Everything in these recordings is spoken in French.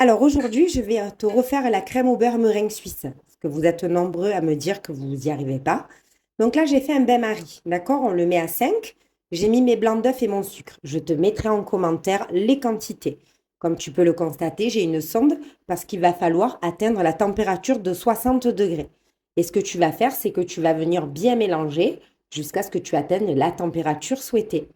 Alors aujourd'hui, je vais te refaire la crème au beurre meringue suisse, parce que vous êtes nombreux à me dire que vous n'y arrivez pas. Donc là, j'ai fait un bain-marie, d'accord? On le met à 5. J'ai mis mes blancs d'œufs et mon sucre. Je te mettrai en commentaire les quantités. Comme tu peux le constater, j'ai une sonde parce qu'il va falloir atteindre la température de 60 degrés. Et ce que tu vas faire, c'est que tu vas venir bien mélanger jusqu'à ce que tu atteignes la température souhaitée.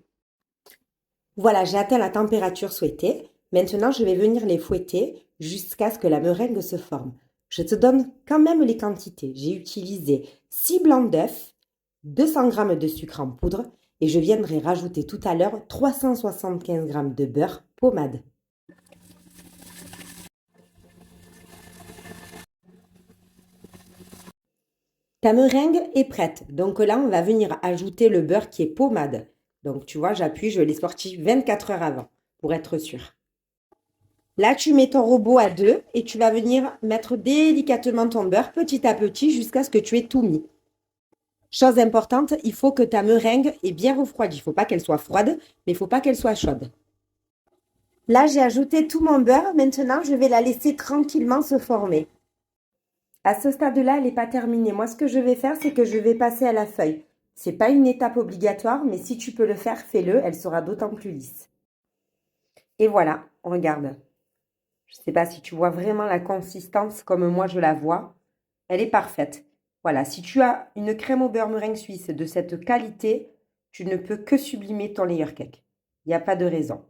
Voilà, j'ai atteint la température souhaitée. Maintenant, je vais venir les fouetter jusqu'à ce que la meringue se forme. Je te donne quand même les quantités. J'ai utilisé 6 blancs d'œufs, 200 g de sucre en poudre et je viendrai rajouter tout à l'heure 375 g de beurre pommade. Ta meringue est prête. Donc là, on va venir ajouter le beurre qui est pommade. Donc tu vois, j'appuie, je l'ai sorti 24 heures avant pour être sûr. Là, tu mets ton robot à 2 et tu vas venir mettre délicatement ton beurre petit à petit jusqu'à ce que tu aies tout mis. Chose importante, il faut que ta meringue est bien refroidie. Il ne faut pas qu'elle soit froide, mais il ne faut pas qu'elle soit chaude. Là, j'ai ajouté tout mon beurre. Maintenant, je vais la laisser tranquillement se former. À ce stade-là, elle n'est pas terminée. Moi, ce que je vais faire, c'est que je vais passer à la feuille. Ce n'est pas une étape obligatoire, mais si tu peux le faire, fais-le. Elle sera d'autant plus lisse. Et voilà, regarde. Je ne sais pas si tu vois vraiment la consistance comme moi je la vois. Elle est parfaite. Voilà, si tu as une crème au beurre meringue suisse de cette qualité, tu ne peux que sublimer ton layer cake. Il n'y a pas de raison.